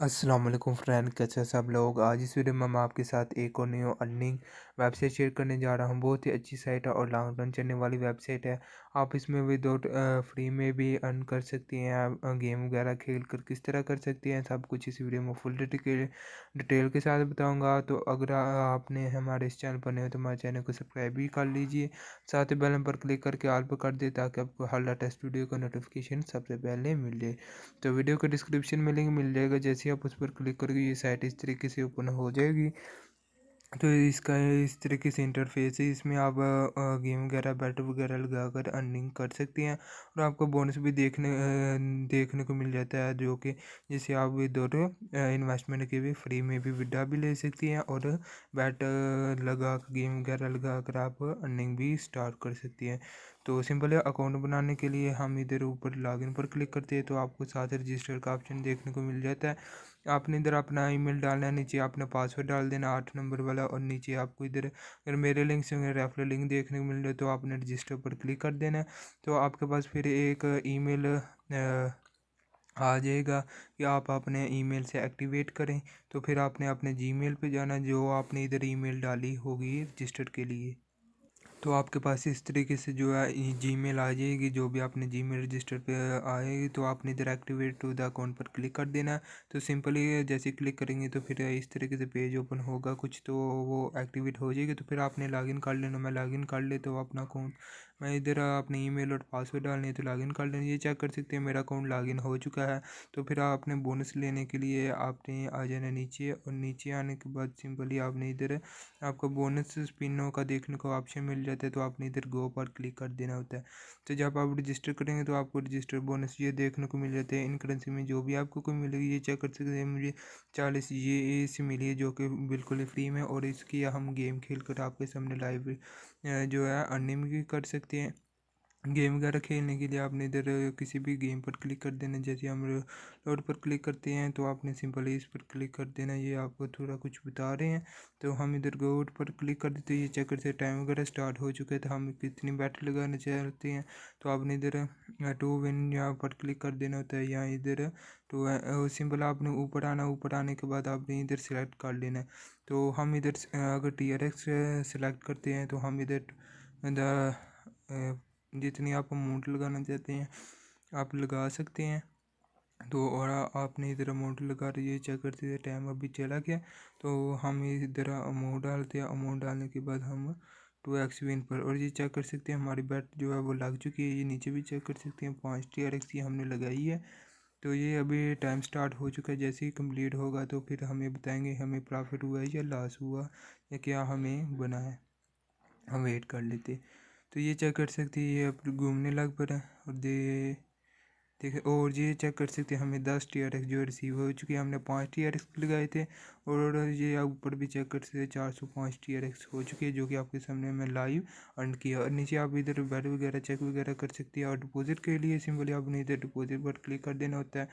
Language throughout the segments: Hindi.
अस्सलाम वालेकुम फ्रेंड, कैसे हैं सब लोग। आज इस वीडियो में मैं आपके साथ एक और न्यू अर्निंग वेबसाइट शेयर करने जा रहा हूं। बहुत ही अच्छी साइट है और लॉन्ग रन चलने वाली वेबसाइट है। आप इसमें विदाउट फ्री में भी अर्न कर सकती हैं। आप गेम वगैरह खेल कर किस तरह कर सकती हैं, सब कुछ इस वीडियो में फुल डिटेल के साथ बताऊंगा। तो अगर आपने हमारे इस चैनल पर नहीं हो तो हमारे चैनल को सब्सक्राइब भी कर लीजिए, साथ ही बेल पर क्लिक करके ऑल पर कर दे ताकि आपको हर लेटेस्ट वीडियो का नोटिफिकेशन सबसे पहले मिल जाए। तो वीडियो के डिस्क्रिप्शन में लिंक मिल जाएगा, जैसे ही आप उस पर क्लिक करोगे ये साइट इस तरीके से ओपन हो जाएगी। तो इसका इस तरीके से इंटरफेस है। इसमें आप गेम वगैरह बैट वगैरह लगा कर अर्निंग कर सकती हैं और आपको बोनस भी देखने को मिल जाता है, जो कि जिसे आप विदाउट इन्वेस्टमेंट के भी फ्री में भी विड्रा भी ले सकती हैं और बैट लगा कर गेम वगैरह लगा कर आप अर्निंग भी स्टार्ट कर सकती हैं। तो सिंपल है, अकाउंट बनाने के लिए हम इधर ऊपर लॉगिन पर क्लिक करते हैं तो आपको साथ रजिस्टर का ऑप्शन देखने को मिल जाता है। आपने इधर अपना ईमेल डालना है, नीचे अपना पासवर्ड डाल देना 8 नंबर वाला, और नीचे आपको इधर अगर मेरे लिंक से रेफरल लिंक देखने को मिल रहा है तो आपने रजिस्टर पर क्लिक कर देना है। तो आपके पास फिर एक ईमेल आ जाएगा कि आप अपने ईमेल से एक्टिवेट करें। तो फिर आपने अपने जीमेल पे जाना, जो आपने इधर ईमेल डाली होगी रजिस्टर के लिए। तो आपके पास इस तरीके से जो है जीमेल आ जाएगी, जो भी आपने जीमेल रजिस्टर पे आएगी तो आपने इधर एक्टिवेट टू द अकाउंट पर क्लिक कर देना है। तो सिंपली जैसे क्लिक करेंगे तो फिर इस तरीके से पेज ओपन होगा कुछ, तो वो एक्टिवेट हो जाएगी। तो फिर आपने लॉगिन कर लेना। मैं लॉगिन कर लेता हूँ अपना अकाउंट। मैं इधर अपने ईमेल और पासवर्ड डालने है तो लॉगिन कर लेना। ये चेक कर सकते हैं मेरा अकाउंट लॉगिन हो चुका है। तो फिर आपने बोनस लेने के लिए आपने आ जाना नीचे, और नीचे आने के बाद सिंपली आपने इधर आपको बोनस स्पिनों का देखने को ऑप्शन मिल जाता है, तो आपने इधर गो पर क्लिक कर देना होता है। तो जब आप रजिस्टर करेंगे तो आपको रजिस्टर बोनस ये देखने को मिल जाते हैं। इन करेंसी में जो भी आपको कोई मिलेगी ये चेक कर सकते हैं। मुझे 40 ये इससे मिली है, जो कि बिल्कुल ही फ्री में, और इसकी हम गेम खेल कर आपके सामने लाइव जो है अर्निंग भी कर सकते हैं। गेम वगैरह खेलने के लिए आपने इधर किसी भी गेम पर क्लिक कर देना। जैसे हम लोड पर क्लिक करते हैं तो आपने सिंपली इस पर क्लिक कर देना। ये आपको थोड़ा कुछ बता रहे हैं, तो हम इधर गोड पर क्लिक कर देते हैं। ये चेक करते टाइम वगैरह स्टार्ट हो चुका है, तो हम कितनी बैट लगाना चाहते हैं तो आपने इधर टू विन यहाँ पर क्लिक कर देना होता है। यहाँ इधर तो सिंपल आपने ऊपर आना, ऊपर आने के बाद आपने इधर सेलेक्ट कर लेना है। तो हम इधर अगर TRX सेलेक्ट करते हैं तो हम इधर द जितनी आप अमाउंट लगाना चाहते हैं आप लगा सकते हैं। तो और आपने इधर अमाउंट लगा रही है, चेक करते थे टाइम अभी चला गया। तो हम इधर अमाउंट डालते हैं। अमाउंट डालने के बाद हम 2x विन पर, और ये चेक कर सकते हैं हमारी बैट जो है वो लग चुकी है। ये नीचे भी चेक कर सकते हैं 5 TRX ये हमने लगाई है। तो ये अभी टाइम स्टार्ट हो चुका है। जैसे ही कंप्लीट होगा तो फिर हमें बताएंगे हमें प्रॉफिट हुआ है या लॉस हुआ या क्या हमें बना है। हम वेट कर लेते। तो ये चेक कर सकते हैं ये अब घूमने लग पड़ा है, और देखिए, और ये चेक कर सकते हैं हमें 10 TRX जो रिसीव हो चुकी है। हमने 5 TRX लगाए थे, और ये ऊपर भी चेक कर सकते हैं 405 TRX हो चुकी है, जो कि आपके सामने मैं लाइव अर्न किया। और नीचे आप इधर बैट वगैरह चेक वगैरह कर सकते हैं। और डिपॉजिट के लिए सिंपली आपने इधर डिपॉजिट पर क्लिक कर देना होता है,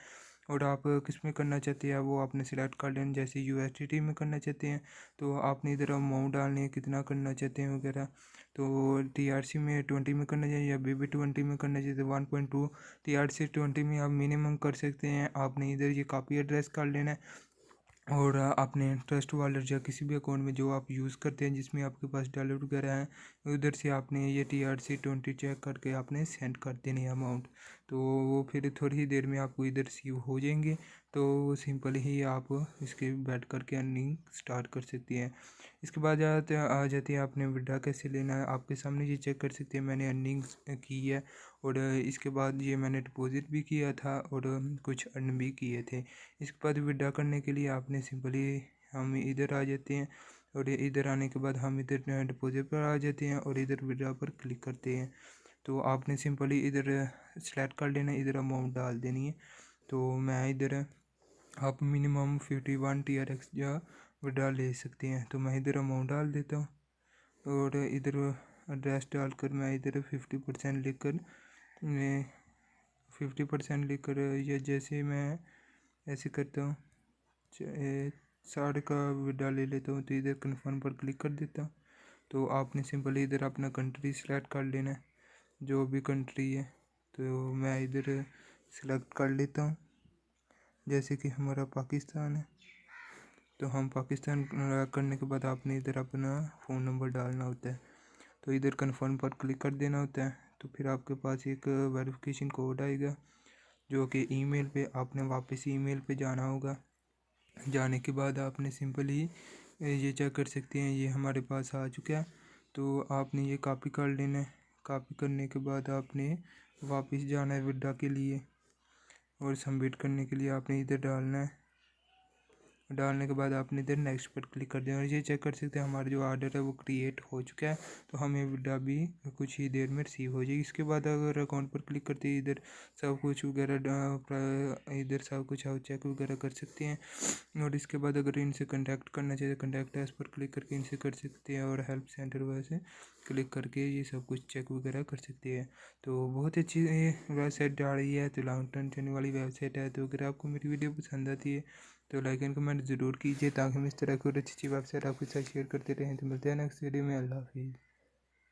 और आप किस में करना चाहते हैं वो आपने सेलेक्ट कर लेना। जैसे USDT में करना चाहते हैं तो आपने इधर अमाउंट डालनी है, कितना करना चाहते हैं वगैरह। तो TRC में 20 में करना चाहिए या BB20 में करना चाहिए, तो 1.2 TRC20 में आप मिनिमम कर सकते हैं। आपने इधर ये कॉपी एड्रेस कर लेना है, और आपने ट्रस्ट वॉलेट या किसी भी अकाउंट में जो आप यूज़ करते हैं जिसमें आपके पास डॉलर वगैरह हैं, उधर से आपने ये TRC20 चेक करके आपने सेंड कर देनी है अमाउंट। तो वो फिर थोड़ी ही देर में आपको इधर रिसीव हो जाएंगे। तो सिंपल ही आप इसके बैठ करके अर्निंग स्टार्ट कर सकती हैं। इसके बाद आ जाती है आपने विड्रा कैसे लेना है। आपके सामने ये चेक कर सकते हैं मैंने अर्निंग की है, और इसके बाद ये मैंने डिपॉजिट भी किया था और कुछ अर्न भी किए थे। इसके बाद विड्रा करने के लिए आपने सिंपली हम इधर आ जाते हैं, और इधर आने के बाद हम इधर डिपॉजिट पर आ जाते हैं और इधर विड्रा पर क्लिक करते हैं। तो आपने सिंपली इधर सेलेक्ट कर लेना, इधर अमाउंट डाल देनी है। तो मैं इधर आप मिनिमम 51 TRX या विड्रा ले सकते हैं, तो मैं इधर अमाउंट डाल देता हूँ, और इधर एड्रेस डालकर मैं इधर 50% लिखकर मैं 50% लिखकर या जैसे मैं ऐसे करता हूँ 60 का विड्रा ले लेता हूँ। तो इधर कन्फर्म पर क्लिक कर देता हूँ। तो आपने सिंपली इधर अपना कंट्री सेलेक्ट कर लेना है, जो भी कंट्री है। तो मैं इधर सेलेक्ट कर लेता हूँ जैसे कि हमारा पाकिस्तान है, तो हम पाकिस्तान करने के बाद आपने इधर अपना फ़ोन नंबर डालना होता है। तो इधर कन्फर्म पर क्लिक कर देना होता है। तो फिर आपके पास एक वेरिफिकेशन कोड आएगा, जो कि ईमेल पे आपने वापस ईमेल पे जाना होगा। जाने के बाद आपने सिंपली ये चेक कर सकते हैं, ये हमारे पास आ चुका है। तो आपने ये कॉपी कर लेना है। कॉपी करने के बाद आपने वापस जाना है विड्रा के लिए, और सबमिट करने के लिए आपने इधर डालना है। डालने के बाद आपने इधर नेक्स्ट पर क्लिक कर देना, और ये चेक कर सकते हैं हमारा जो ऑर्डर है वो क्रिएट हो चुका है। तो हमें विड्रा भी कुछ ही देर में रिसीव हो जाएगी। इसके बाद अगर अकाउंट पर क्लिक करते हैं, इधर सब कुछ वगैरह इधर सब कुछ आप चेक वगैरह कर सकते हैं। और इसके बाद अगर इनसे कांटेक्ट करना चाहिए तो कांटेक्ट अस पर क्लिक करके इनसे कर सकते हैं, और हेल्प सेंटर वैसे क्लिक करके ये सब कुछ चेक वगैरह कर सकते हैं। तो बहुत अच्छी वेबसाइट डाली है, तो लॉन्ग टर्म चलने वाली वेबसाइट है। तो अगर आपको मेरी वीडियो पसंद आती है तो लाइक एंड कमेंट ज़रूर कीजिए, ताकि हम इस तरह की और अच्छी वेबसाइट आपके साथ शेयर करते रहें। तो मिलते हैं नेक्स्ट वीडियो में। अल्लाह हाफिज़।